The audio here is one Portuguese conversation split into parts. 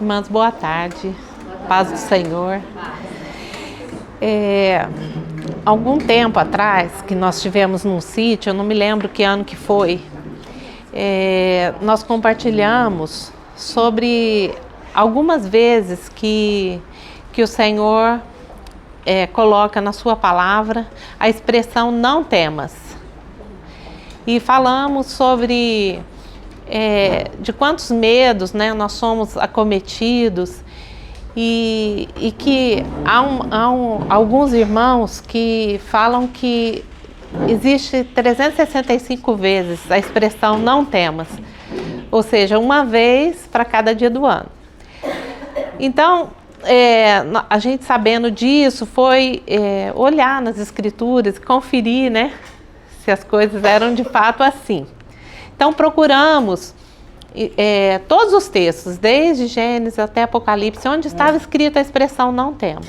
Irmãs, boa tarde. Paz do Senhor. Algum tempo atrás, que nós tivemos num sítio, eu não me lembro que ano que foi, nós compartilhamos sobre algumas vezes que o Senhor coloca na sua palavra a expressão não temas. E falamos sobre de quantos medos, né, nós somos acometidos e que há alguns irmãos que falam que existe 365 vezes a expressão não temas, ou seja, uma vez para cada dia do ano. Então, a gente sabendo disso foi olhar nas escrituras, conferir, né, se as coisas eram de fato assim. Então procuramos todos os textos, desde Gênesis até Apocalipse, onde estava escrita a expressão não temas.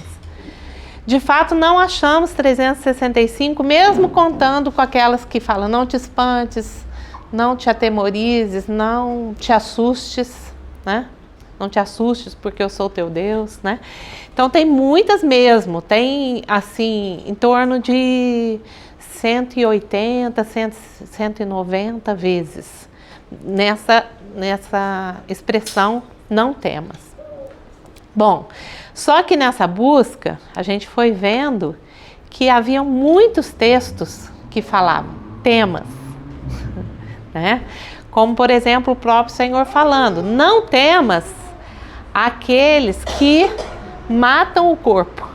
De fato não achamos 365, mesmo contando com aquelas que falam não te espantes, não te atemorizes, não te assustes, né? Não te assustes porque eu sou teu Deus, né? Então tem muitas mesmo, tem assim em torno de 180, 190 vezes nessa expressão não temas. Bom, só que nessa busca a gente foi vendo que havia muitos textos que falavam temas, né? Como por exemplo o próprio Senhor falando, não temas aqueles que matam o corpo,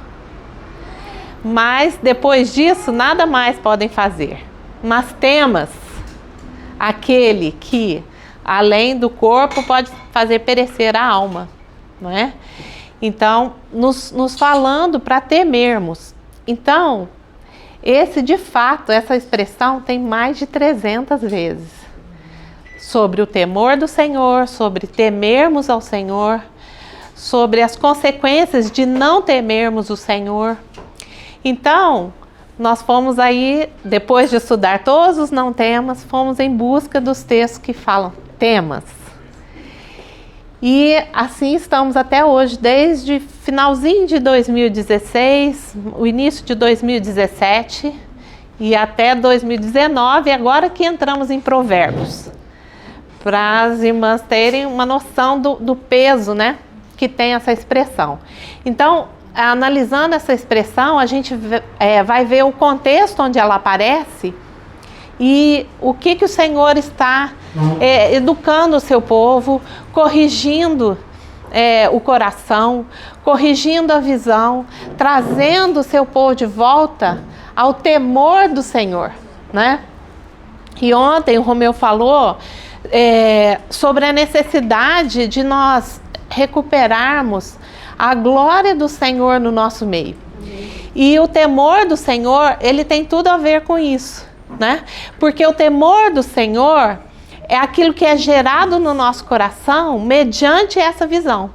mas depois disso nada mais podem fazer. Mas temas aquele que, além do corpo, pode fazer perecer a alma, não é? Então, nos falando para temermos. Então, de fato, essa expressão tem mais de 300 vezes. Sobre o temor do Senhor, sobre temermos ao Senhor, sobre as consequências de não temermos o Senhor. Então, nós fomos aí, depois de estudar todos os não temas, fomos em busca dos textos que falam temas. E assim estamos até hoje, desde finalzinho de 2016, o início de 2017 e até 2019, agora que entramos em Provérbios. Para as irmãs terem uma noção do peso, né, que tem essa expressão. Então, analisando essa expressão, a gente vai ver o contexto onde ela aparece e o que o Senhor está educando o seu povo, corrigindo o coração, corrigindo a visão, trazendo o seu povo de volta ao temor do Senhor, né? E ontem o Romeu falou sobre a necessidade de nós recuperarmos a glória do Senhor no nosso meio. E o temor do Senhor, ele tem tudo a ver com isso, né? Porque o temor do Senhor é aquilo que é gerado no nosso coração mediante essa visão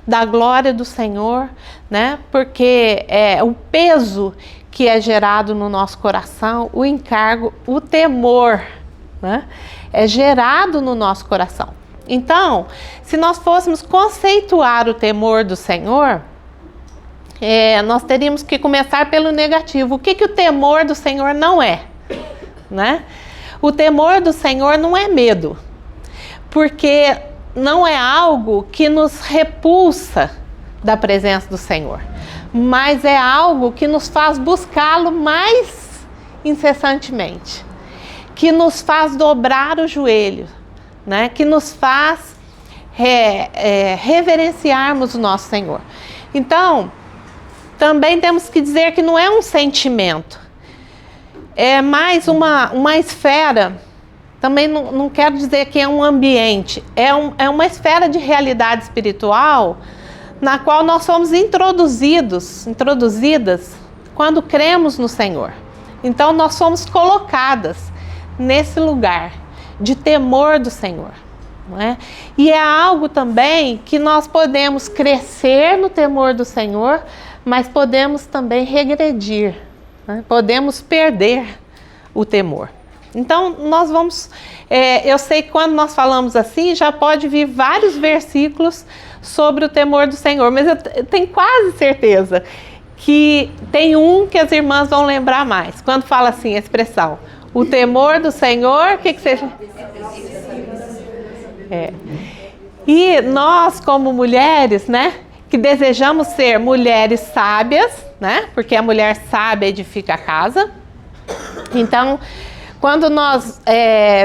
da glória do Senhor, né? Porque o peso que é gerado no nosso coração, o encargo, o temor, né? É gerado no nosso coração. Então, se nós fôssemos conceituar o temor do Senhor, nós teríamos que começar pelo negativo. O que o temor do Senhor não é, né? O temor do Senhor não é medo, porque não é algo que nos repulsa da presença do Senhor, mas é algo que nos faz buscá-lo mais incessantemente, que nos faz dobrar o joelho, né, que nos faz reverenciarmos o nosso Senhor. Então, também temos que dizer que não é um sentimento, é mais uma esfera. Também não quero dizer que é um ambiente, é uma esfera de realidade espiritual na qual nós somos introduzidas quando cremos no Senhor. Então nós somos colocadas nesse lugar de temor do Senhor, não é? E é algo também que nós podemos crescer no temor do Senhor, mas podemos também regredir, né? Podemos perder o temor. Então, nós vamos... eu sei que quando nós falamos assim, já pode vir vários versículos sobre o temor do Senhor, mas eu tenho quase certeza que tem um que as irmãs vão lembrar mais. Quando fala assim, a expressão, o temor do Senhor, o que você... E nós, como mulheres, né, que desejamos ser mulheres sábias, né, porque a mulher sábia edifica a casa. Então, quando nós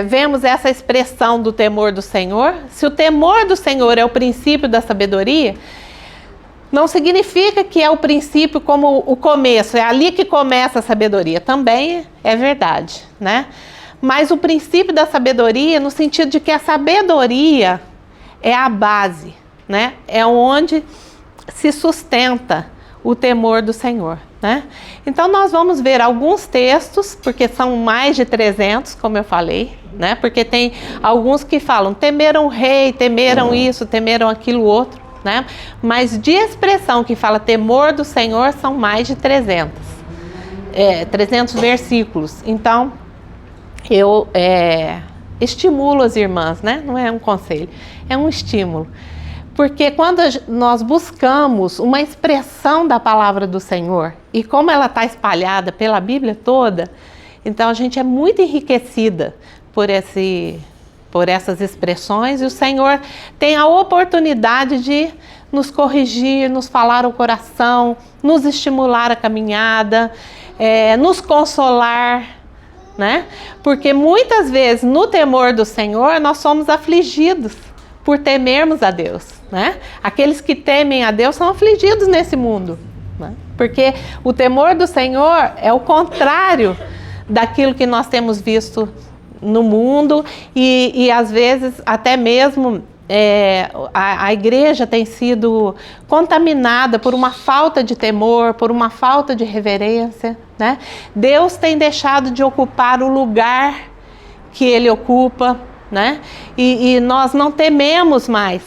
vemos essa expressão do temor do Senhor, se o temor do Senhor é o princípio da sabedoria, não significa que é o princípio como o começo, é ali que começa a sabedoria. Também é verdade, né? Mas o princípio da sabedoria, no sentido de que a sabedoria é a base, né? É onde se sustenta o temor do Senhor, né? Então nós vamos ver alguns textos, porque são mais de 300, como eu falei, né? Porque tem alguns que falam, temeram o rei, temeram isso, temeram aquilo outro, né? Mas de expressão que fala temor do Senhor são mais de 300 versículos. Então eu estimulo as irmãs, né? Não é um conselho, é um estímulo. Porque quando nós buscamos uma expressão da palavra do Senhor, e como ela está espalhada pela Bíblia toda, então a gente é muito enriquecida por essas expressões, e o Senhor tem a oportunidade de nos corrigir, nos falar o coração, nos estimular a caminhada, nos consolar, né? Porque muitas vezes no temor do Senhor nós somos afligidos por temermos a Deus, né? Aqueles que temem a Deus são afligidos nesse mundo, né? Porque o temor do Senhor é o contrário daquilo que nós temos visto no mundo e às vezes até mesmo a igreja tem sido contaminada por uma falta de temor, por uma falta de reverência, né? Deus tem deixado de ocupar o lugar que Ele ocupa, né? E nós não tememos mais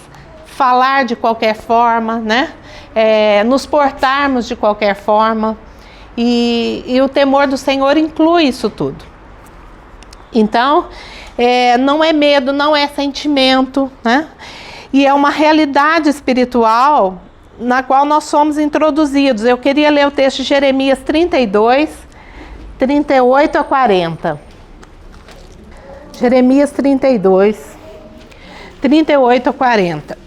falar de qualquer forma, né? Nos portarmos de qualquer forma, e o temor do Senhor inclui isso tudo. Então, não é medo, não é sentimento, né? E é uma realidade espiritual na qual nós somos introduzidos. Eu queria ler o texto de Jeremias 32, 38 a 40. Jeremias 32, 38 a 40.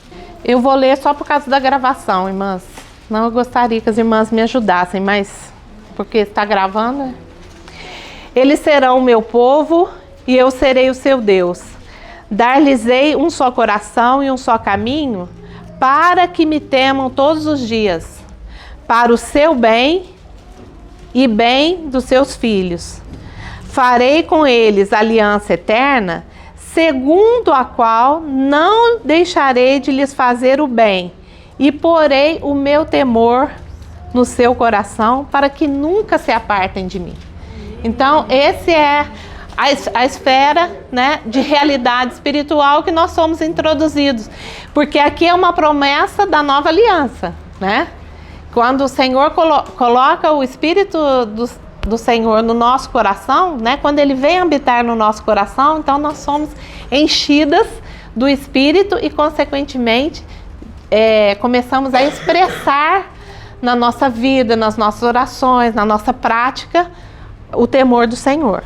Eu vou ler só por causa da gravação, irmãs. Não, eu gostaria que as irmãs me ajudassem, mas porque está gravando, né? Eles serão o meu povo e eu serei o seu Deus. Dar-lhes-ei um só coração e um só caminho, para que me temam todos os dias, para o seu bem e bem dos seus filhos. Farei com eles aliança eterna, segundo a qual não deixarei de lhes fazer o bem, e porei o meu temor no seu coração, para que nunca se apartem de mim. Então, esse é a esfera, né, de realidade espiritual que nós somos introduzidos. Porque aqui é uma promessa da nova aliança, né? Quando o Senhor coloca o Espírito do Senhor no nosso coração, né? Quando Ele vem habitar no nosso coração, então nós somos enchidas do Espírito e, consequentemente, começamos a expressar na nossa vida, nas nossas orações, na nossa prática, o temor do Senhor.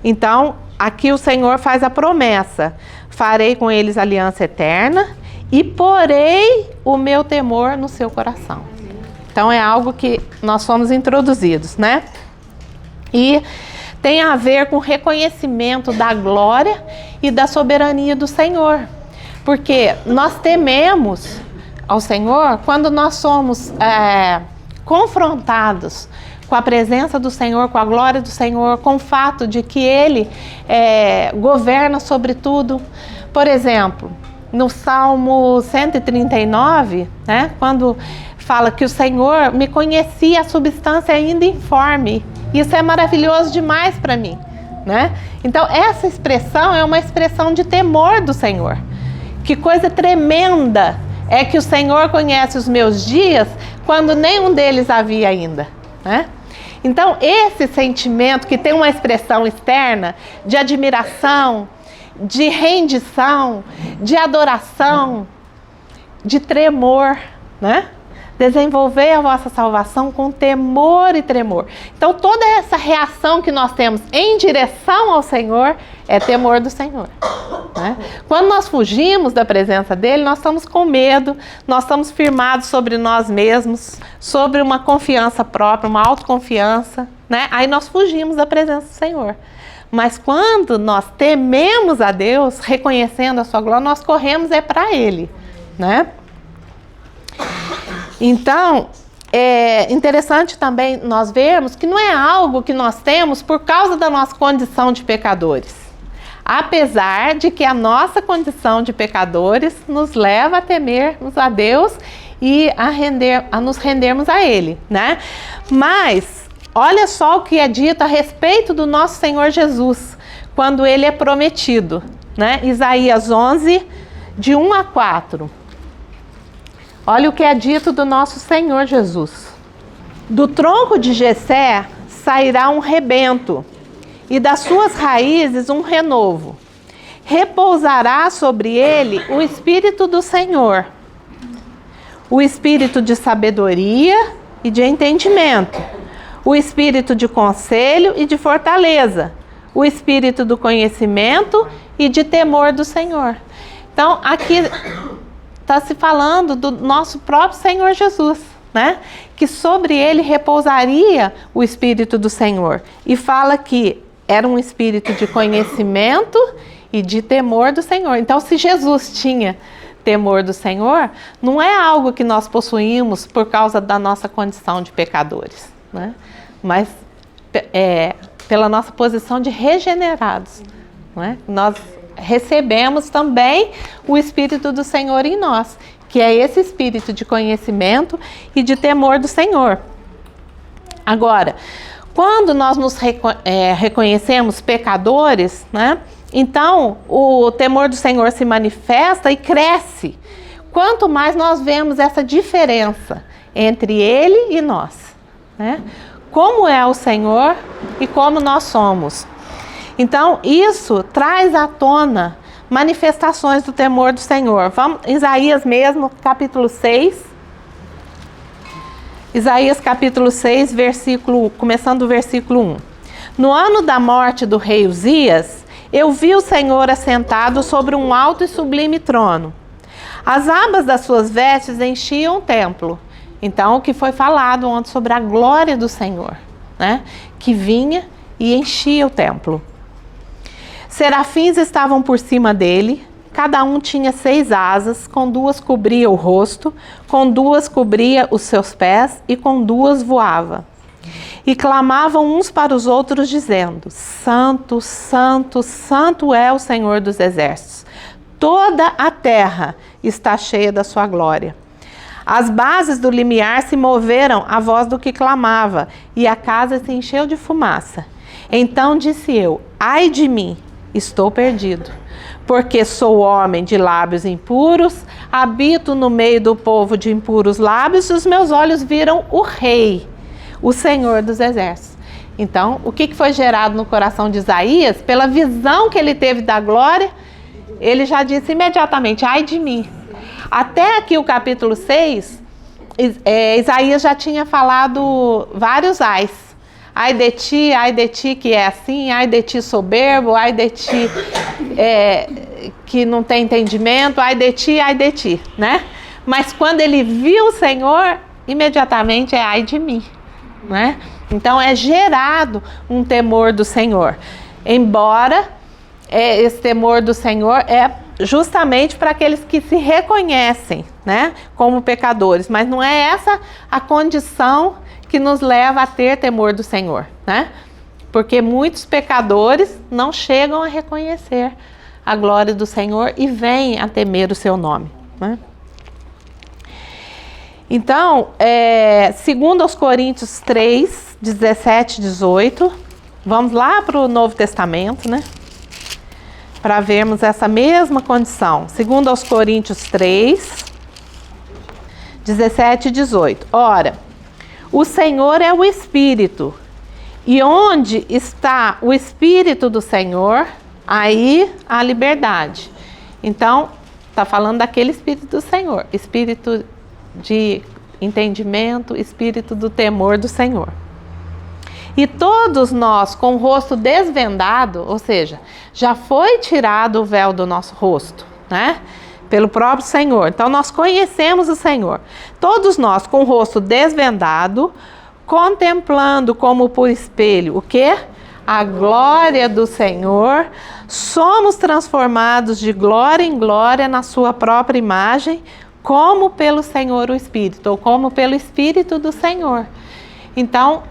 Então, aqui o Senhor faz a promessa: farei com eles aliança eterna e porei o meu temor no seu coração. Então, é algo que nós fomos introduzidos, né? E tem a ver com o reconhecimento da glória e da soberania do Senhor. Porque nós tememos ao Senhor quando nós somos confrontados com a presença do Senhor, com a glória do Senhor, com o fato de que Ele governa sobre tudo. Por exemplo, no Salmo 139, né, quando fala que o Senhor me conhecia a substância ainda informe. Isso é maravilhoso demais para mim, né? Então, essa expressão é uma expressão de temor do Senhor. Que coisa tremenda é que o Senhor conhece os meus dias quando nenhum deles havia ainda, né? Então, esse sentimento que tem uma expressão externa de admiração, de rendição, de adoração, de tremor, né? Desenvolver a vossa salvação com temor e tremor. Então, toda essa reação que nós temos em direção ao Senhor é temor do Senhor, né? Quando nós fugimos da presença dele, nós estamos com medo, nós estamos firmados sobre nós mesmos, sobre uma confiança própria, uma autoconfiança, né? Aí nós fugimos da presença do Senhor. Mas quando nós tememos a Deus, reconhecendo a sua glória, nós corremos para ele, né? Então, é interessante também nós vermos que não é algo que nós temos por causa da nossa condição de pecadores. Apesar de que a nossa condição de pecadores nos leva a temermos a Deus e a nos rendermos a Ele, né? Mas, olha só o que é dito a respeito do nosso Senhor Jesus, quando Ele é prometido, né? Isaías 11, de 1 a 4. Olha o que é dito do nosso Senhor Jesus. Do tronco de Jessé sairá um rebento, e das suas raízes um renovo. Repousará sobre ele o Espírito do Senhor, o Espírito de sabedoria e de entendimento, o Espírito de conselho e de fortaleza, o Espírito do conhecimento e de temor do Senhor. Então, aqui está se falando do nosso próprio Senhor Jesus, né? Que sobre ele repousaria o Espírito do Senhor. E fala que era um espírito de conhecimento e de temor do Senhor. Então, se Jesus tinha temor do Senhor, não é algo que nós possuímos por causa da nossa condição de pecadores, né? Mas pela nossa posição de regenerados, né? Nós recebemos também o Espírito do Senhor em nós, que é esse espírito de conhecimento e de temor do Senhor. Agora, quando nós nos reconhecemos pecadores, né, então o temor do Senhor se manifesta e cresce. Quanto mais nós vemos essa diferença entre Ele e nós, né? Como é o Senhor e como nós somos. Então, isso traz à tona manifestações do temor do Senhor. Vamos, Isaías mesmo, capítulo 6. Isaías capítulo 6, começando do versículo 1. No ano da morte do rei Uzias, eu vi o Senhor assentado sobre um alto e sublime trono. As abas das suas vestes enchiam o templo. Então, o que foi falado ontem sobre a glória do Senhor, né? Que vinha e enchia o templo. Serafins estavam por cima dele, cada um tinha 6 asas, com 2 cobria o rosto, com 2 cobria os seus pés e com 2 voava. E clamavam uns para os outros dizendo: Santo, Santo, Santo é o Senhor dos exércitos. Toda a terra está cheia da sua glória. As bases do limiar se moveram à voz do que clamava, e a casa se encheu de fumaça. Então disse eu: ai de mim, estou perdido, porque sou homem de lábios impuros, habito no meio do povo de impuros lábios, e os meus olhos viram o Rei, o Senhor dos Exércitos. Então, o que foi gerado no coração de Isaías? Pela visão que ele teve da glória, ele já disse imediatamente: ai de mim. Até aqui o capítulo 6, Isaías já tinha falado vários ais. Ai de ti que é assim, ai de ti soberbo, ai de ti que não tem entendimento, ai de ti, né? Mas quando ele viu o Senhor, imediatamente é ai de mim, né? Então é gerado um temor do Senhor. Embora esse temor do Senhor é justamente para aqueles que se reconhecem, né, como pecadores, mas não é essa a condição que nos leva a ter temor do Senhor, né? Porque muitos pecadores não chegam a reconhecer a glória do Senhor e vêm a temer o seu nome, né? Então, segundo aos Coríntios 3, 17 e 18, vamos lá para o Novo Testamento, né? Para vermos essa mesma condição. Segundo aos Coríntios 3, 17 e 18. Ora, o Senhor é o Espírito, E onde está o Espírito do Senhor, aí há liberdade. Então, está falando daquele Espírito do Senhor, Espírito de entendimento, Espírito do temor do Senhor. E todos nós com o rosto desvendado, ou seja, já foi tirado o véu do nosso rosto, né? Pelo próprio Senhor. Então nós conhecemos o Senhor. Todos nós com o rosto desvendado, contemplando como por espelho o quê? A glória do Senhor, somos transformados de glória em glória na sua própria imagem, como pelo Senhor o Espírito, ou como pelo Espírito do Senhor. Então,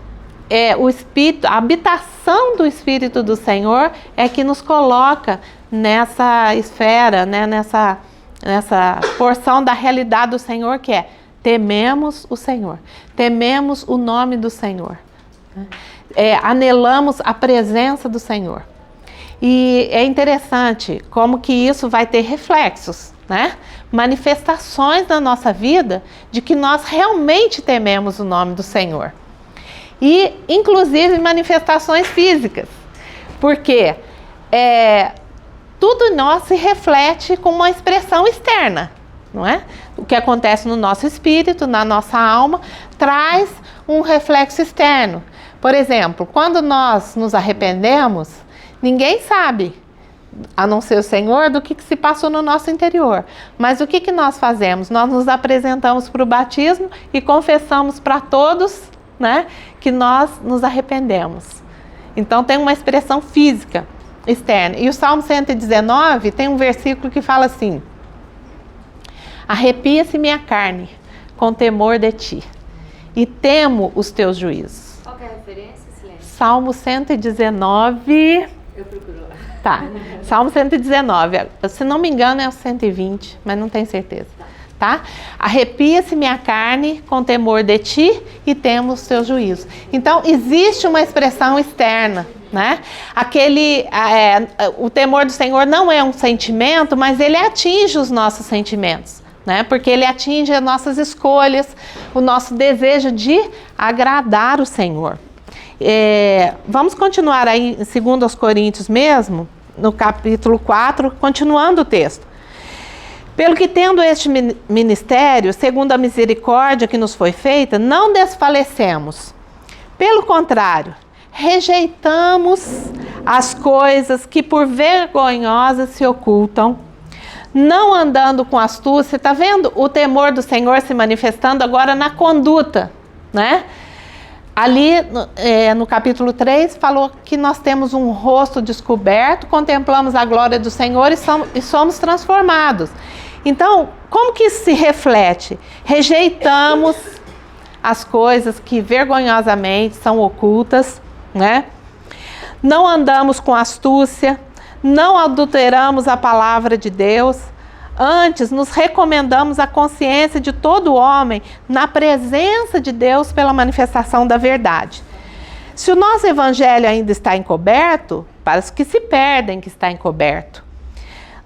o Espírito, a habitação do Espírito do Senhor é que nos coloca nessa esfera, né, nessa porção da realidade do Senhor, que é tememos o Senhor, tememos o nome do Senhor, anelamos a presença do Senhor. E é interessante como que isso vai ter reflexos, né? Manifestações na nossa vida de que nós realmente tememos o nome do Senhor. E, inclusive, manifestações físicas, porque tudo em nós se reflete com uma expressão externa, não é? O que acontece no nosso espírito, na nossa alma, traz um reflexo externo. Por exemplo, quando nós nos arrependemos, ninguém sabe, a não ser o Senhor, do que se passou no nosso interior. Mas o que nós fazemos? Nós nos apresentamos para o batismo e confessamos para todos, né, que nós nos arrependemos. Então tem uma expressão física externa. E o Salmo 119 tem um versículo que fala assim: arrepia-se minha carne com temor de ti, e temo os teus juízos. Qual que é a referência, Silêncio? Salmo 119. Eu procuro lá. Tá, Salmo 119, se não me engano é o 120, mas não tenho certeza. Tá? Arrepia-se minha carne com temor de ti e temo os teus juízos. Então, existe uma expressão externa, né? O temor do Senhor não é um sentimento, mas ele atinge os nossos sentimentos, né? Porque ele atinge as nossas escolhas, o nosso desejo de agradar o Senhor. Vamos continuar aí em 2 Coríntios mesmo, no capítulo 4, continuando o texto. Pelo que tendo este ministério, segundo a misericórdia que nos foi feita, não desfalecemos. Pelo contrário, rejeitamos as coisas que por vergonhosas se ocultam, não andando com astúcia. Está vendo o temor do Senhor se manifestando agora na conduta, né? Ali no capítulo 3 falou que nós temos um rosto descoberto, contemplamos a glória do Senhor e somos transformados. Então, como que isso se reflete? Rejeitamos as coisas que vergonhosamente são ocultas, né? Não andamos com astúcia, não adulteramos a palavra de Deus. Antes, nos recomendamos a consciência de todo homem na presença de Deus pela manifestação da verdade. Se o nosso evangelho ainda está encoberto, para os que se perdem que está encoberto,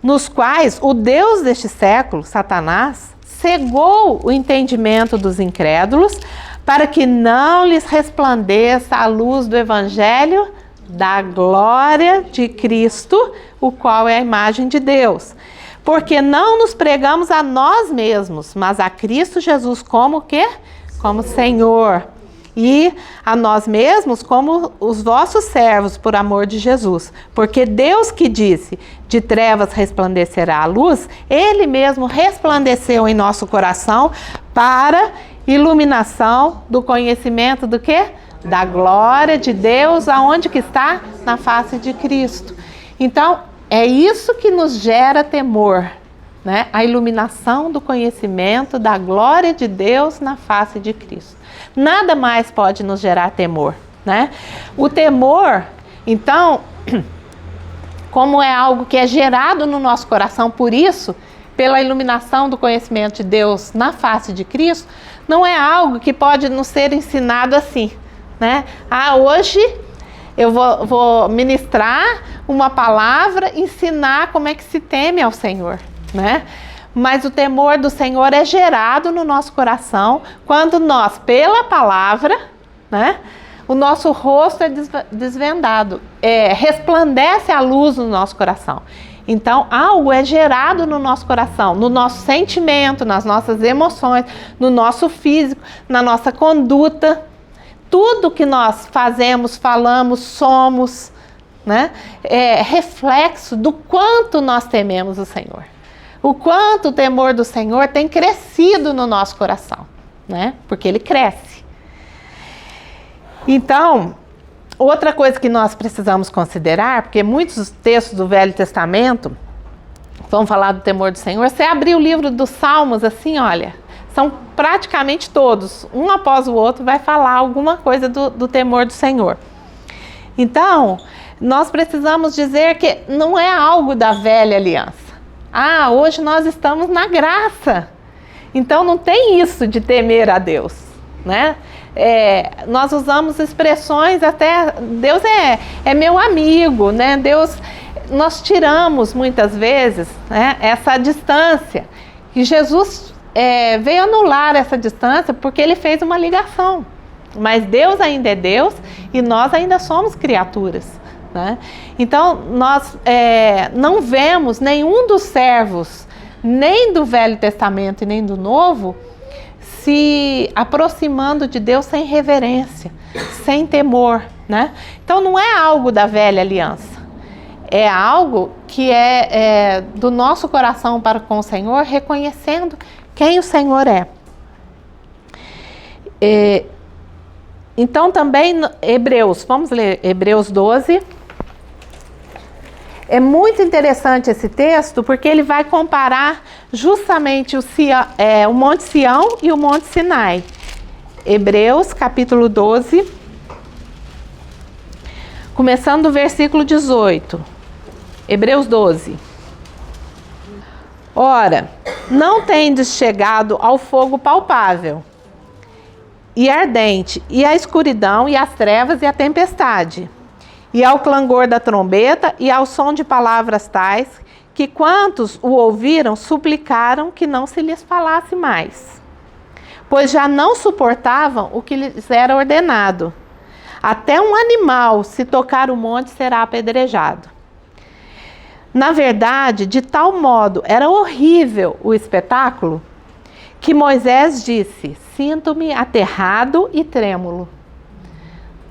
nos quais o Deus deste século, Satanás, cegou o entendimento dos incrédulos, para que não lhes resplandeça a luz do evangelho da glória de Cristo, o qual é a imagem de Deus. Porque não nos pregamos a nós mesmos, mas a Cristo Jesus como o quê? Como Senhor. E a nós mesmos como os vossos servos, por amor de Jesus. Porque Deus que disse, de trevas resplandecerá a luz, Ele mesmo resplandeceu em nosso coração para iluminação do conhecimento do quê? Da glória de Deus, aonde que está? Na face de Cristo. Então, é isso que nos gera temor, né? A iluminação do conhecimento da glória de Deus na face de Cristo. Nada mais pode nos gerar temor, né? O temor, então, como é algo que é gerado no nosso coração, por isso, pela iluminação do conhecimento de Deus na face de Cristo, não é algo que pode nos ser ensinado assim, né? Hoje eu vou ministrar uma palavra, ensinar como é que se teme ao Senhor, né? Mas o temor do Senhor é gerado no nosso coração quando nós, pela palavra, né, o nosso rosto é desvendado, resplandece a luz no nosso coração. Então, algo é gerado no nosso coração, no nosso sentimento, nas nossas emoções, no nosso físico, na nossa conduta. Tudo que nós fazemos, falamos, somos, né, é reflexo do quanto nós tememos o Senhor. O quanto o temor do Senhor tem crescido no nosso coração, né? Porque ele cresce. Então, outra coisa que nós precisamos considerar, porque muitos textos do Velho Testamento vão falar do temor do Senhor. Você abrir o livro dos Salmos assim, olha, são praticamente todos, um após o outro, vai falar alguma coisa do temor do Senhor. Então, nós precisamos dizer que não é algo da velha aliança. Ah, hoje nós estamos na graça. Então não tem isso de temer a Deus, né? Nós usamos expressões até, Deus é meu amigo, né? Deus, nós tiramos muitas vezes, né, essa distância. E Jesus veio anular essa distância porque ele fez uma ligação. Mas Deus ainda é Deus e nós ainda somos criaturas, né? Então nós não vemos nenhum dos servos, nem do Velho Testamento e nem do Novo, se aproximando de Deus sem reverência, sem temor, né? Então não é algo da velha aliança, é algo que é do nosso coração para com o Senhor, reconhecendo quem o Senhor é. Então também Hebreus, vamos ler Hebreus 12. É muito interessante esse texto porque ele vai comparar justamente o Monte Sião e o Monte Sinai. Hebreus capítulo 12, começando do versículo 18. Hebreus 12. Ora, não tendes chegado ao fogo palpável e ardente, e à escuridão, e às trevas, e à tempestade, e ao clangor da trombeta, e ao som de palavras tais, que quantos o ouviram, suplicaram que não se lhes falasse mais, pois já não suportavam o que lhes era ordenado. Até um animal, se tocar o monte, será apedrejado. Na verdade, de tal modo era horrível o espetáculo, que Moisés disse: sinto-me aterrado e trêmulo.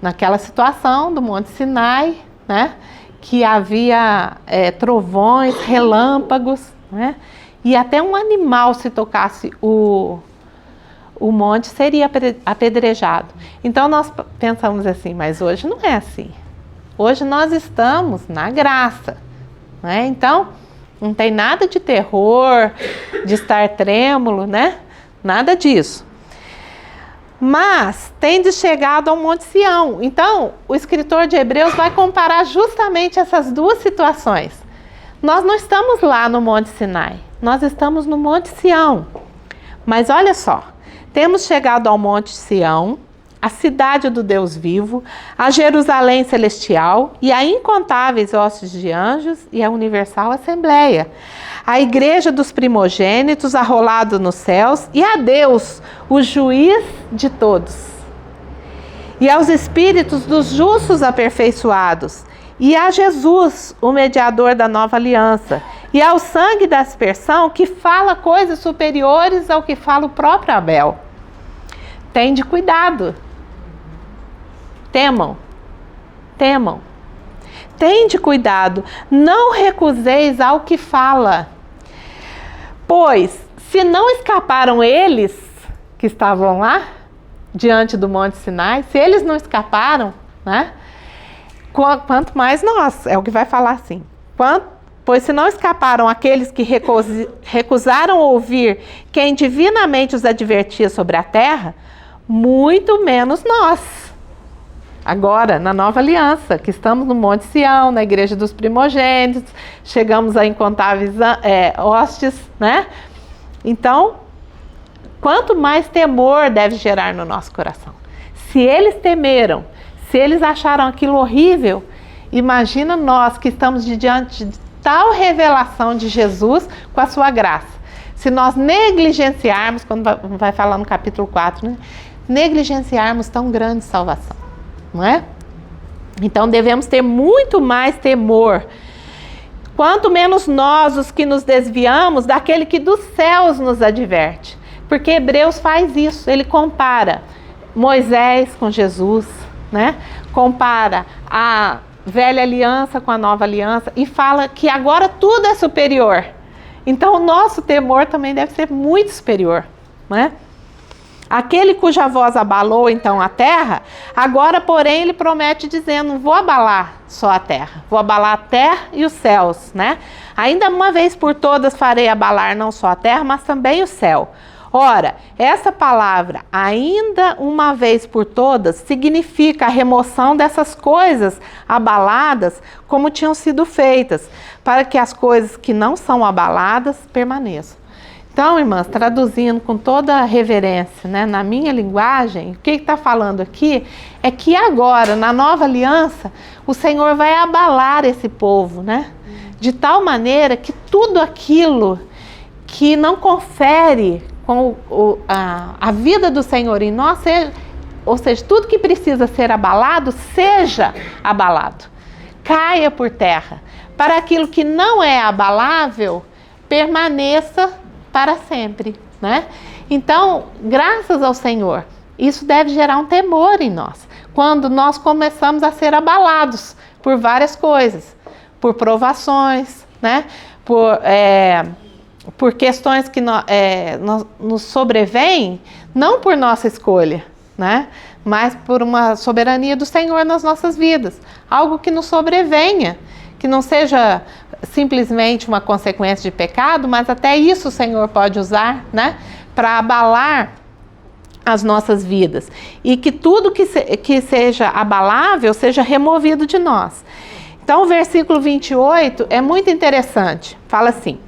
Naquela situação do Monte Sinai, né, que havia trovões, relâmpagos, né, e até um animal, se tocasse o monte, seria apedrejado. Então nós pensamos assim, mas hoje não é assim. Hoje nós estamos na graça, né? Então não tem nada de terror, de estar trêmulo, né? Nada disso. Mas tendes chegado ao Monte Sião. Então, o escritor de Hebreus vai comparar justamente essas duas situações. Nós não estamos lá no Monte Sinai, nós estamos no Monte Sião. Mas olha só, temos chegado ao Monte Sião, a cidade do Deus vivo, a Jerusalém celestial e a incontáveis hostes de anjos e a universal assembleia, a igreja dos primogênitos arrolado nos céus e a Deus, o juiz de todos, e aos espíritos dos justos aperfeiçoados, e a Jesus, o mediador da nova aliança, e ao sangue da aspersão que fala coisas superiores ao que fala o próprio Abel. Tende cuidado. Temam. Tende cuidado, não recuseis ao que fala. Pois, se não escaparam eles que estavam lá, diante do Monte Sinai, se eles não escaparam, né? Quanto mais nós, é o que vai falar assim. Pois se não escaparam aqueles que recusaram ouvir quem divinamente os advertia sobre a terra, muito menos nós. Agora, na nova aliança, que estamos no Monte Sião, na igreja dos primogênitos, chegamos a incontáveis hostes, né? Então, quanto mais temor deve gerar no nosso coração. Se eles temeram, se eles acharam aquilo horrível, imagina nós que estamos diante de tal revelação de Jesus com a sua graça. Se nós negligenciarmos, quando vai falar no capítulo 4, né? Negligenciarmos tão grande salvação. não é? Então devemos ter muito mais temor. Quanto menos nós, os que nos desviamos, daquele que dos céus nos adverte. Porque Hebreus faz isso, ele compara Moisés com Jesus, né? Compara a velha aliança com a nova aliança e fala que agora tudo é superior. Então o nosso temor também deve ser muito superior, né? Aquele cuja voz abalou então a terra, agora porém ele promete dizendo, não vou abalar só a terra, vou abalar a terra e os céus, né? Ainda uma vez por todas farei abalar não só a terra, mas também o céu. Ora, essa palavra, ainda uma vez por todas, significa a remoção dessas coisas abaladas como tinham sido feitas, para que as coisas que não são abaladas permaneçam. Então, irmãs, traduzindo com toda a reverência, né, na minha linguagem, o que está falando aqui é que agora, na nova aliança, o Senhor vai abalar esse povo, né? De tal maneira que tudo aquilo que não confere com a vida do Senhor em nós, ou seja, tudo que precisa ser abalado, seja abalado, caia por terra, para aquilo que não é abalável, permaneça para sempre, né? Então, graças ao Senhor, isso deve gerar um temor em nós, quando nós começamos a ser abalados por várias coisas, por provações, né? Por questões que nos sobrevêm, não por nossa escolha, né? Mas por uma soberania do Senhor nas nossas vidas. Algo que nos sobrevenha, que não seja simplesmente uma consequência de pecado, mas até isso o Senhor pode usar, né? Para abalar as nossas vidas. E que tudo que seja abalável seja removido de nós. Então o versículo 28 é muito interessante. Fala assim: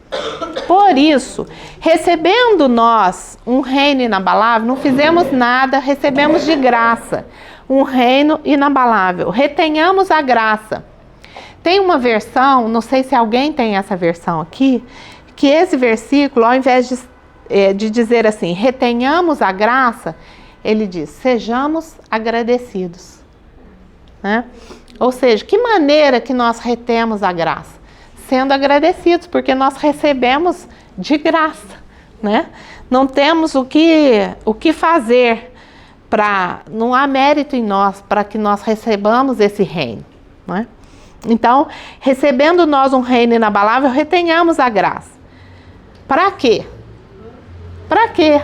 por isso, recebendo nós um reino inabalável, não fizemos nada, recebemos de graça um reino inabalável. Retenhamos a graça. Tem uma versão, não sei se alguém tem essa versão aqui, que esse versículo, ao invés de dizer assim, retenhamos a graça, ele diz, sejamos agradecidos, né? Ou seja, que maneira que nós retemos a graça? Sendo agradecidos, porque nós recebemos de graça, né? Não temos o que fazer, não há mérito em nós para que nós recebamos esse reino, né? Então, recebendo nós um reino inabalável, retenhamos a graça. Para quê? Para quê?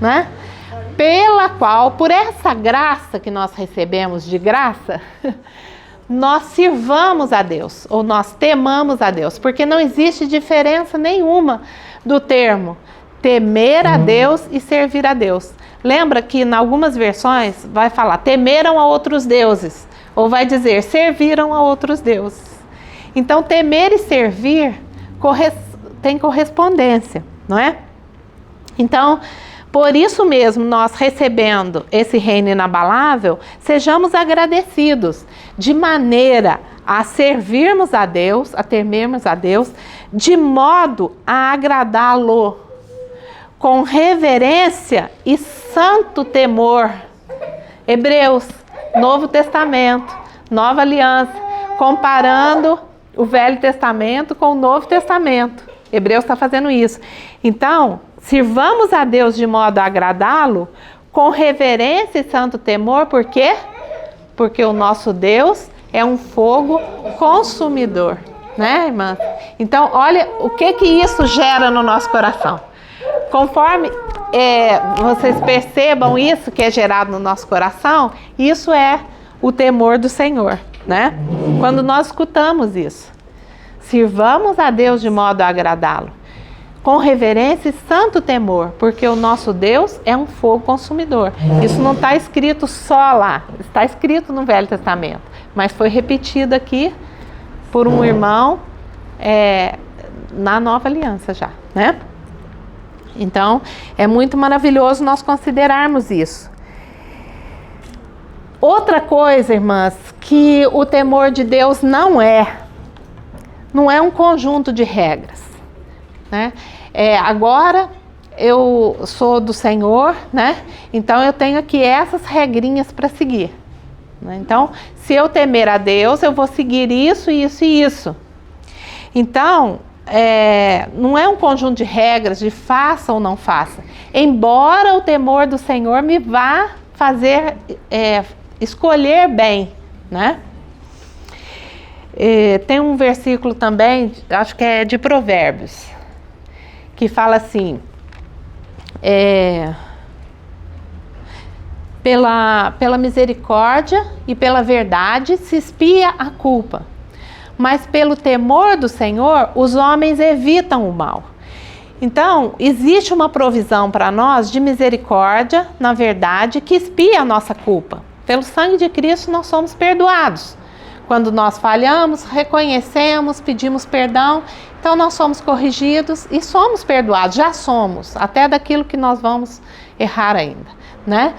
Né? Pela qual, por essa graça que nós recebemos de graça, nós sirvamos a Deus, ou nós temamos a Deus, porque não existe diferença nenhuma do termo temer a Deus e servir a Deus. Lembra que em algumas versões vai falar temeram a outros deuses, ou vai dizer serviram a outros deuses. Então temer e servir tem correspondência, não é? Então, por isso mesmo, nós recebendo esse reino inabalável, sejamos agradecidos, de maneira a servirmos a Deus, a temermos a Deus, de modo a agradá-lo, com reverência e santo temor. Hebreus, Novo Testamento, Nova Aliança, comparando o Velho Testamento com o Novo Testamento. Hebreus está fazendo isso. Então, sirvamos a Deus de modo a agradá-lo, com reverência e santo temor, por quê? Porque o nosso Deus é um fogo consumidor, né, irmã? Então, olha o que isso gera no nosso coração. Conforme vocês percebam isso que é gerado no nosso coração, isso é o temor do Senhor, né? Quando nós escutamos isso, sirvamos a Deus de modo a agradá-lo, com reverência e santo temor, porque o nosso Deus é um fogo consumidor. Isso não está escrito só lá, está escrito no Velho Testamento, mas foi repetido aqui por um irmão na Nova Aliança já, né? Então, é muito maravilhoso nós considerarmos isso. Outra coisa, irmãs, que o temor de Deus não é um conjunto de regras, né? Agora eu sou do Senhor, né? Então eu tenho aqui essas regrinhas para seguir. né? Então, se eu temer a Deus, eu vou seguir isso, isso e isso. Então, não é um conjunto de regras de faça ou não faça. Embora o temor do Senhor me vá fazer escolher bem, né? Tem um versículo também, acho que é de Provérbios, que fala assim, pela misericórdia e pela verdade se expia a culpa, mas pelo temor do Senhor os homens evitam o mal. Então, existe uma provisão para nós de misericórdia, na verdade, que expia a nossa culpa. Pelo sangue de Cristo nós somos perdoados. Quando nós falhamos, reconhecemos, pedimos perdão, então nós somos corrigidos e somos perdoados, já somos, até daquilo que nós vamos errar ainda, né?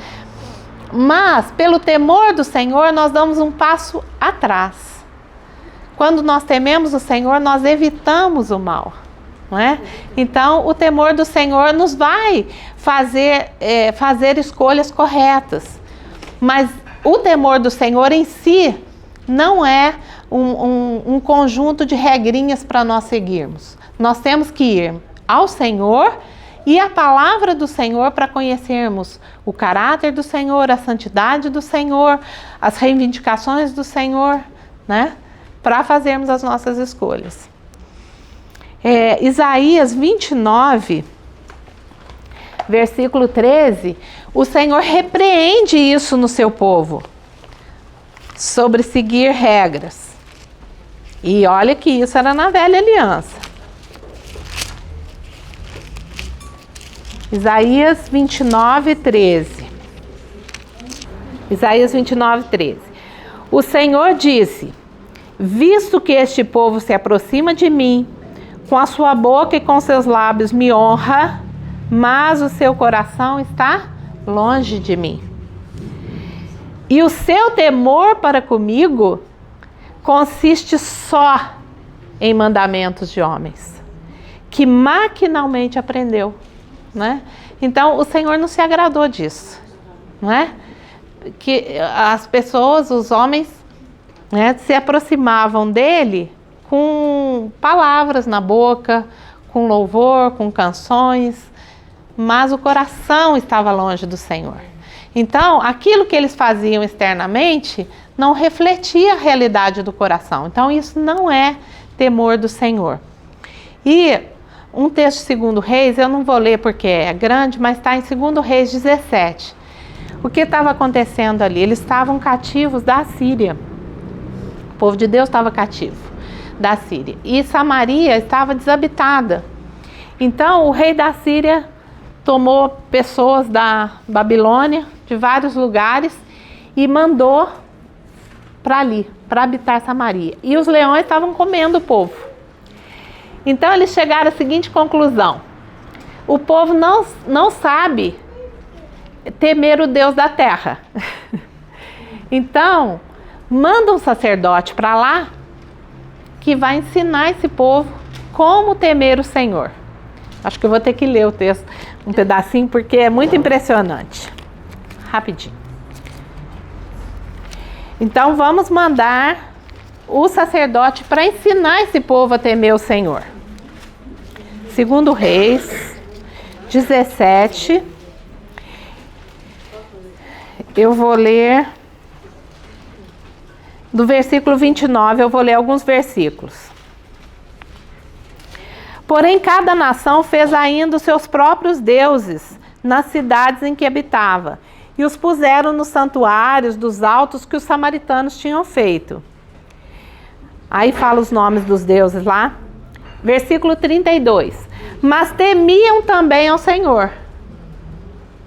Mas, pelo temor do Senhor, nós damos um passo atrás. Quando nós tememos o Senhor, nós evitamos o mal, não é? Então, o temor do Senhor nos vai fazer escolhas corretas. Mas o temor do Senhor em si não é um conjunto de regrinhas para nós seguirmos. Nós temos que ir ao Senhor e a palavra do Senhor para conhecermos o caráter do Senhor, a santidade do Senhor, as reivindicações do Senhor, né? Para fazermos as nossas escolhas. Isaías 29, versículo 13, o Senhor repreende isso no seu povo, sobre seguir regras. E olha que isso era na velha aliança. Isaías 29, 13. Isaías 29, 13. O Senhor disse: visto que este povo se aproxima de mim, com a sua boca e com seus lábios me honra, mas o seu coração está longe de mim. E o seu temor para comigo consiste só em mandamentos de homens, que maquinalmente aprendeu, né? Então, o Senhor não se agradou disso, não é? Que as pessoas, os homens, né, se aproximavam dele com palavras na boca, com louvor, com canções, mas o coração estava longe do Senhor. Então, aquilo que eles faziam externamente não refletia a realidade do coração. Então, isso não é temor do Senhor. E um texto de 2 Reis, eu não vou ler porque é grande, mas está em 2 Reis 17. O que estava acontecendo ali? Eles estavam cativos da Síria. O povo de Deus estava cativo da Síria. E Samaria estava desabitada. Então, o rei da Síria tomou pessoas da Babilônia, de vários lugares, e mandou para ali, para habitar Samaria. E os leões estavam comendo o povo. Então eles chegaram à seguinte conclusão: o povo não sabe temer o Deus da terra. Então, manda um sacerdote para lá que vai ensinar esse povo como temer o Senhor. Acho que eu vou ter que ler o texto um pedacinho porque é muito impressionante. Rapidinho. Então vamos mandar o sacerdote para ensinar esse povo a temer o Senhor. 2 Reis 17. Eu vou ler do versículo 29, eu vou ler alguns versículos. Porém, cada nação fez ainda os seus próprios deuses nas cidades em que habitava, e os puseram nos santuários dos altos que os samaritanos tinham feito. Aí fala os nomes dos deuses lá. Versículo 32. Mas temiam também ao Senhor.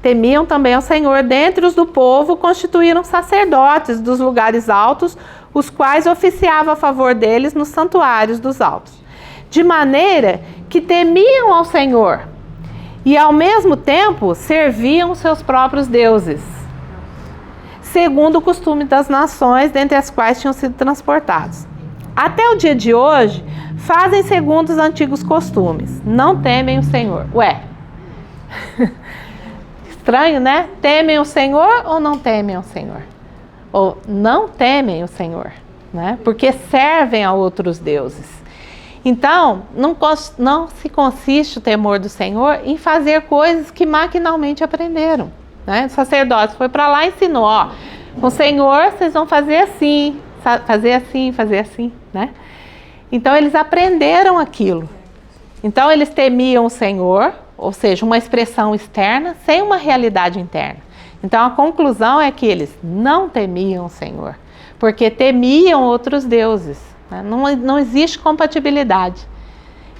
Temiam também ao Senhor. Dentre os do povo constituíram sacerdotes dos lugares altos, os quais oficiavam a favor deles nos santuários dos altos. De maneira que temiam ao Senhor e ao mesmo tempo serviam os seus próprios deuses, segundo o costume das nações dentre as quais tinham sido transportados. Até o dia de hoje, fazem segundo os antigos costumes, não temem o Senhor. Ué, estranho, né? Temem o Senhor ou não temem o Senhor? ou não temem o Senhor, né? Porque servem a outros deuses. Então, não se consiste o temor do Senhor em fazer coisas que maquinalmente aprenderam, né? O sacerdote foi para lá e ensinou, ó, com o Senhor vocês vão fazer assim, fazer assim, né? Então, eles aprenderam aquilo. Então, eles temiam o Senhor, ou seja, uma expressão externa sem uma realidade interna. Então, a conclusão é que eles não temiam o Senhor, porque temiam outros deuses. Né? Não existe compatibilidade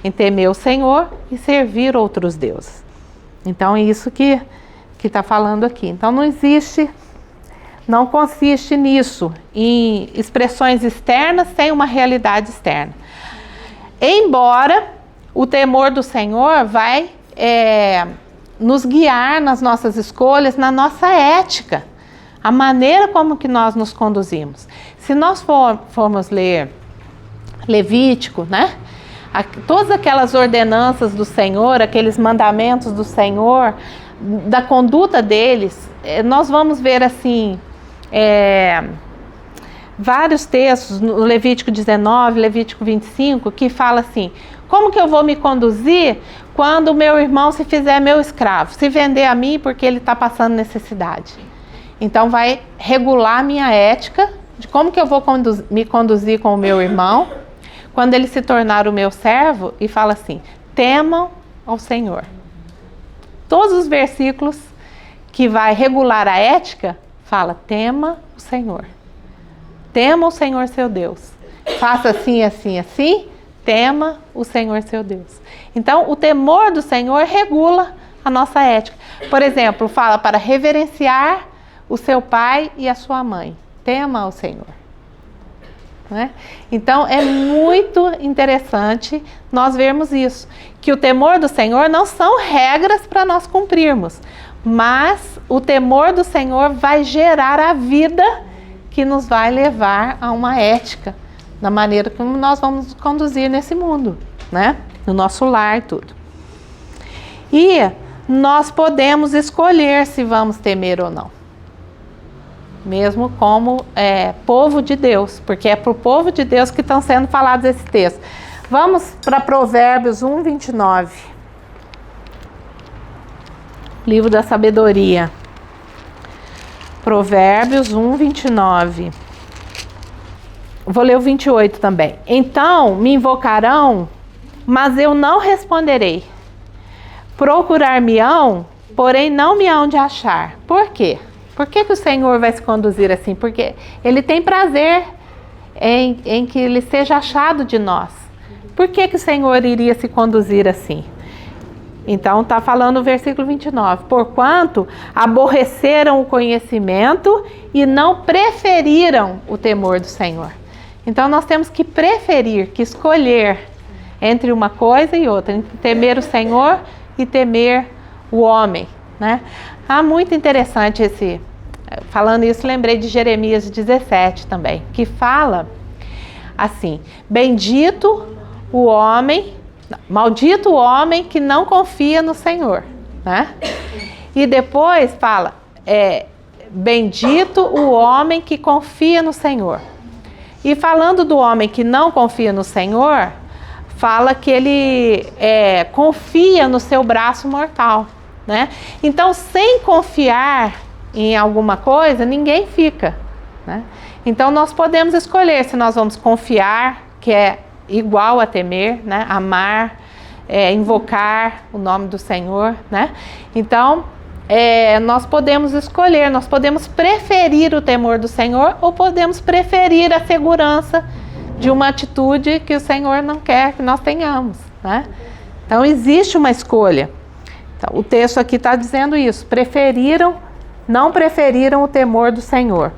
em temer o Senhor e servir outros deuses. Então, é isso que está falando aqui. Então, não consiste nisso, em expressões externas sem uma realidade externa. Embora o temor do Senhor vai nos guiar nas nossas escolhas, na nossa ética, a maneira como que nós nos conduzimos. Se nós formos ler Levítico, né? Todas aquelas ordenanças do Senhor, aqueles mandamentos do Senhor, da conduta deles, nós vamos ver assim, vários textos, no Levítico 19, Levítico 25, que fala assim, como que eu vou me conduzir quando o meu irmão se fizer meu escravo, se vender a mim porque ele está passando necessidade? Então vai regular a minha ética de como que eu vou me conduzir com o meu irmão quando ele se tornar o meu servo, e fala assim, temam ao Senhor. Todos os versículos que vai regular a ética, fala, tema o Senhor. Tema o Senhor seu Deus. Faça assim, assim, assim, tema o Senhor seu Deus. Então, o temor do Senhor regula a nossa ética. Por exemplo, fala para reverenciar o seu pai e a sua mãe. Tema o Senhor. Né? Então, é muito interessante nós vermos isso. Que o temor do Senhor não são regras para nós cumprirmos, mas o temor do Senhor vai gerar a vida que nos vai levar a uma ética, na maneira como nós vamos nos conduzir nesse mundo, né? No nosso lar, tudo. E nós podemos escolher se vamos temer ou não. Mesmo como povo de Deus, porque é para o povo de Deus que estão sendo falados esse texto. Vamos para Provérbios 1, 29. Livro da Sabedoria. Provérbios 1, 29. Vou ler o 28 também. Então me invocarão, mas eu não responderei. Procurar-me-ão, porém não me hão de achar. Por quê? Por que o Senhor vai se conduzir assim? Porque Ele tem prazer em que Ele seja achado de nós. Por que o Senhor iria se conduzir assim? Então está falando o versículo 29. Porquanto aborreceram o conhecimento e não preferiram o temor do Senhor. Então nós temos que preferir, que escolher entre uma coisa e outra. Entre temer o Senhor e temer o homem, né? Muito interessante esse... Falando isso, lembrei de Jeremias 17 também, que fala assim, maldito o homem que não confia no Senhor, né? E depois fala, bendito o homem que confia no Senhor. E falando do homem que não confia no Senhor, fala que ele confia no seu braço mortal, né? Então, sem confiar em alguma coisa, ninguém fica, né? Então, nós podemos escolher se nós vamos confiar, que é igual a temer, né? Amar, invocar o nome do Senhor, né? Então, nós podemos escolher, nós podemos preferir o temor do Senhor ou podemos preferir a segurança de uma atitude que o Senhor não quer que nós tenhamos, né? Então, existe uma escolha. Então, o texto aqui está dizendo isso, não preferiram o temor do Senhor.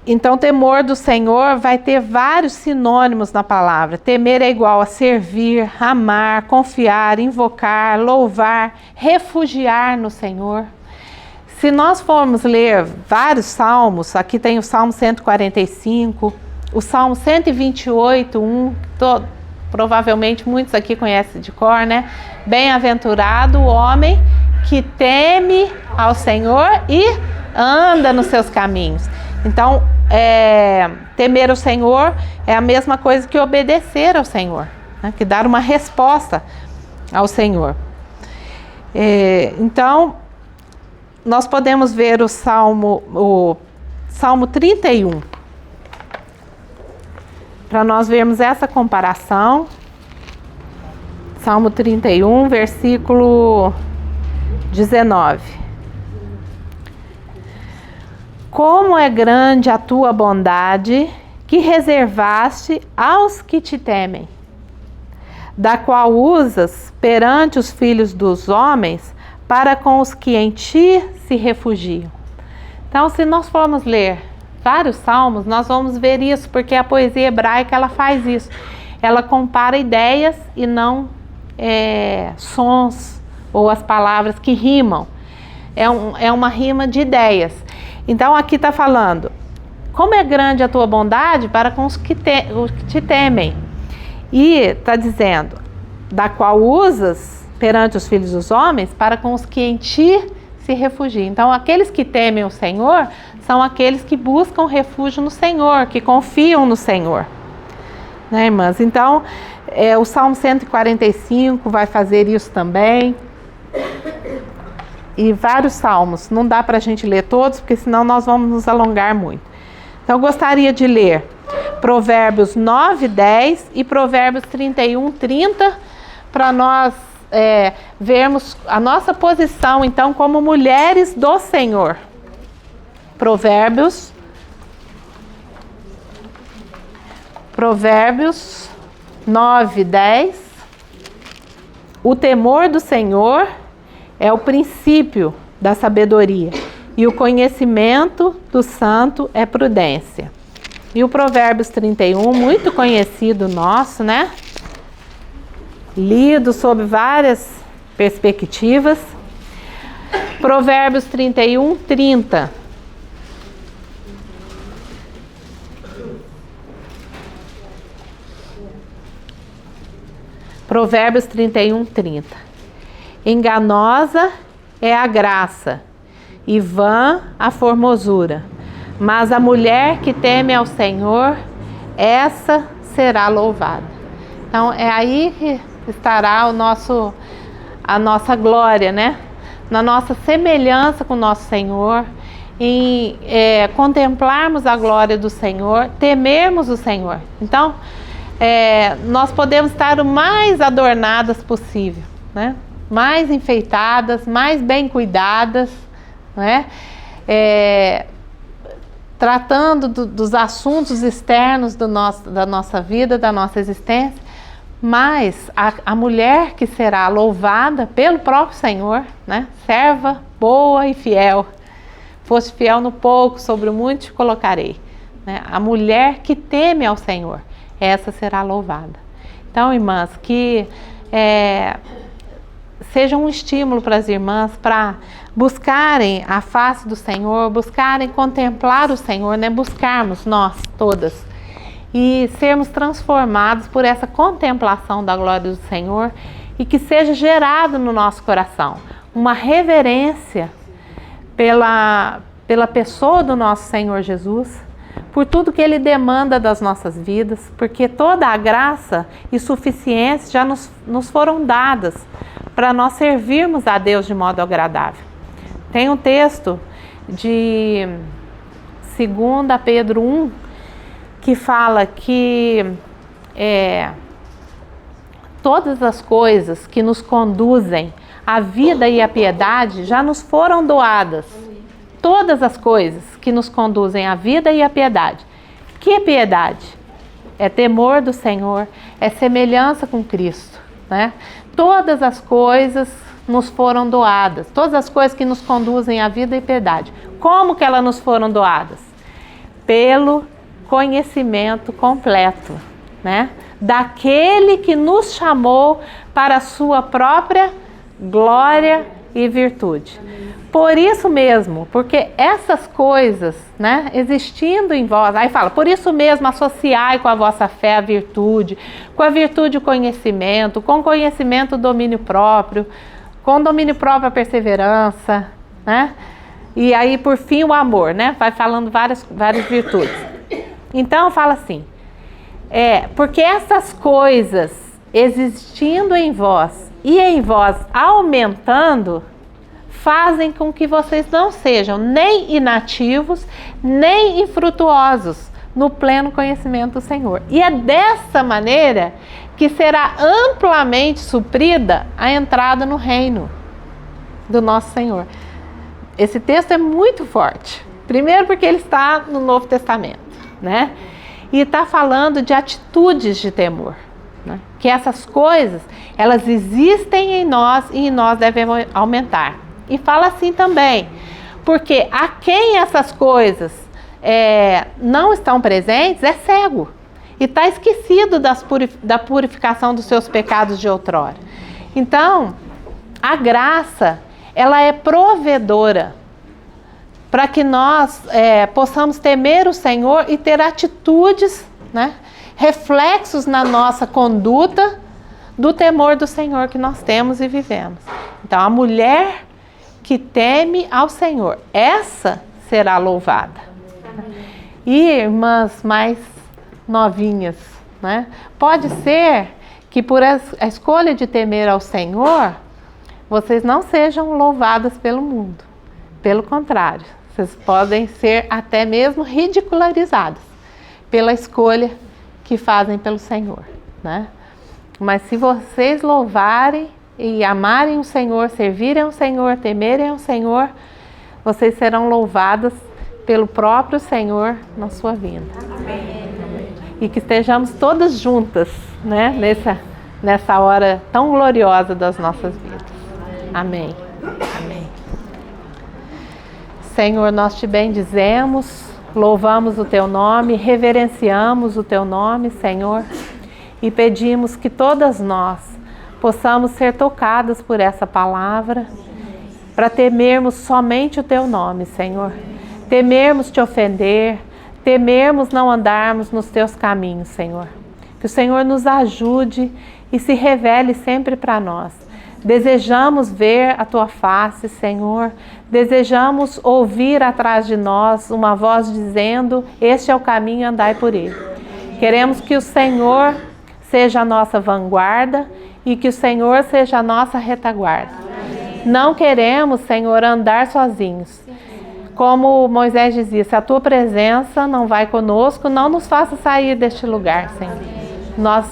Então, temor do Senhor vai ter vários sinônimos na palavra. Temer é igual a servir, amar, confiar, invocar, louvar, refugiar no Senhor. Se nós formos ler vários salmos, aqui tem o Salmo 145, o Salmo 128, provavelmente muitos aqui conhecem de cor, né? Bem-aventurado o homem que teme ao Senhor e anda nos seus caminhos. Então, temer o Senhor é a mesma coisa que obedecer ao Senhor, né? Que dar uma resposta ao Senhor. Então, nós podemos ver o Salmo 31, para nós vermos essa comparação. Salmo 31, versículo 19. Como é grande a tua bondade, que reservaste aos que te temem, da qual usas perante os filhos dos homens, para com os que em ti se refugiam. Então, se nós formos ler vários salmos, nós vamos ver isso, porque a poesia hebraica ela faz isso. Ela compara ideias e não sons ou as palavras que rimam. É uma rima de ideias. Então aqui está falando, como é grande a tua bondade para com os que te temem. E está dizendo, da qual usas perante os filhos dos homens, para com os que em ti se refugiam. Então aqueles que temem o Senhor são aqueles que buscam refúgio no Senhor, que confiam no Senhor. Né, irmãs? Então, o Salmo 145 vai fazer isso também. E vários salmos. Não dá para a gente ler todos, porque senão nós vamos nos alongar muito. Então, eu gostaria de ler Provérbios 9, 10 e Provérbios 31, 30, para nós vermos a nossa posição, então, como mulheres do Senhor. Provérbios 9, 10. O temor do Senhor é o princípio da sabedoria, e o conhecimento do santo é prudência. E o Provérbios 31, muito conhecido nosso, né? Lido sob várias perspectivas. Provérbios 31, 30. Provérbios 31, 30. Enganosa é a graça, e vã a formosura, mas a mulher que teme ao Senhor, essa será louvada. Então é aí que estará a nossa glória, né? Na nossa semelhança com o nosso Senhor, em contemplarmos a glória do Senhor, temermos o Senhor. Então, nós podemos estar o mais adornadas possível, né? Mais enfeitadas, mais bem cuidadas, né? Tratando dos assuntos externos da nossa vida, da nossa existência, mas a mulher que será louvada pelo próprio Senhor, né? Serva boa e fiel, foste fiel no pouco, sobre o muito te colocarei, né? A mulher que teme ao Senhor, essa será louvada. Então, irmãs, que seja um estímulo para as irmãs para buscarem a face do Senhor, buscarem contemplar o Senhor, né? Buscarmos nós todas e sermos transformados por essa contemplação da glória do Senhor, e que seja gerado no nosso coração uma reverência pela pessoa do nosso Senhor Jesus, por tudo que Ele demanda das nossas vidas, porque toda a graça e suficiência já nos foram dadas para nós servirmos a Deus de modo agradável. Tem um texto de 2 Pedro 1 que fala que todas as coisas que nos conduzem à vida e à piedade já nos foram doadas. Todas as coisas que nos conduzem à vida e à piedade. Que é piedade? É temor do Senhor, é semelhança com Cristo, né? Todas as coisas nos foram doadas, todas as coisas que nos conduzem à vida e piedade. Como que elas nos foram doadas? Pelo conhecimento completo, né? Daquele que nos chamou para a sua própria glória e virtude. Por isso mesmo, porque essas coisas, né, existindo em vós, aí fala, por isso mesmo associai com a vossa fé a virtude, com a virtude o conhecimento, com conhecimento o domínio próprio, com domínio próprio a perseverança, né? E aí, por fim, o amor, né? Vai falando várias virtudes. Então, fala assim, porque essas coisas existindo em vós e em vós aumentando, fazem com que vocês não sejam nem inativos, nem infrutuosos no pleno conhecimento do Senhor. E é dessa maneira que será amplamente suprida a entrada no reino do nosso Senhor. Esse texto é muito forte. Primeiro porque ele está no Novo Testamento, né? E está falando de atitudes de temor, né? Que essas coisas, elas existem em nós e em nós devemos aumentar. E fala assim também, porque a quem essas coisas não estão presentes é cego e está esquecido da purificação dos seus pecados de outrora. Então, a graça, ela é provedora para que nós possamos temer o Senhor e ter atitudes, né, reflexos na nossa conduta do temor do Senhor que nós temos e vivemos. Então, a mulher que teme ao Senhor, essa será louvada. E irmãs mais novinhas, né? Pode ser que por a escolha de temer ao Senhor, vocês não sejam louvadas pelo mundo. Pelo contrário, vocês podem ser até mesmo ridicularizadas pela escolha que fazem pelo Senhor, né? Mas se vocês louvarem e amarem o Senhor, servirem ao Senhor, temerem ao Senhor, vocês serão louvadas pelo próprio Senhor na sua vinda. Amém. E que estejamos todas juntas, né, nessa hora tão gloriosa das nossas vidas. Amém. Amém. Senhor, nós te bendizemos, louvamos o teu nome, reverenciamos o teu nome, Senhor, e pedimos que todas nós possamos ser tocadas por essa palavra, para temermos somente o teu nome, Senhor. Temermos te ofender, temermos não andarmos nos teus caminhos, Senhor. Que o Senhor nos ajude e se revele sempre para nós. Desejamos ver a tua face, Senhor. Desejamos ouvir atrás de nós uma voz dizendo: este é o caminho, andai por ele. Queremos que o Senhor seja a nossa vanguarda e que o Senhor seja a nossa retaguarda. Amém. Não queremos, Senhor, andar sozinhos. Como Moisés dizia, se a tua presença não vai conosco, não nos faça sair deste lugar, Senhor. Nós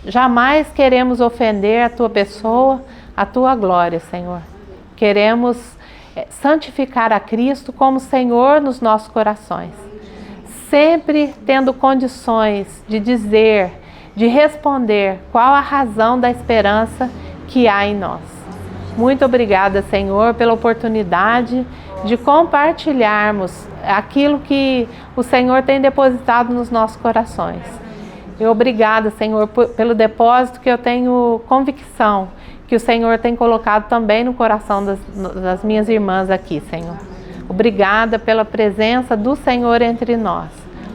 jamais queremos ofender a tua pessoa, a tua glória, Senhor. Queremos santificar a Cristo como Senhor nos nossos corações. Sempre tendo condições de dizer, de responder qual a razão da esperança que há em nós. Muito obrigada, Senhor, pela oportunidade de compartilharmos aquilo que o Senhor tem depositado nos nossos corações. E obrigada, Senhor, pelo depósito que eu tenho convicção que o Senhor tem colocado também no coração das minhas irmãs aqui, Senhor. Obrigada pela presença do Senhor entre nós.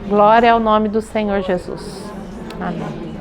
Glória ao nome do Senhor Jesus. Amém.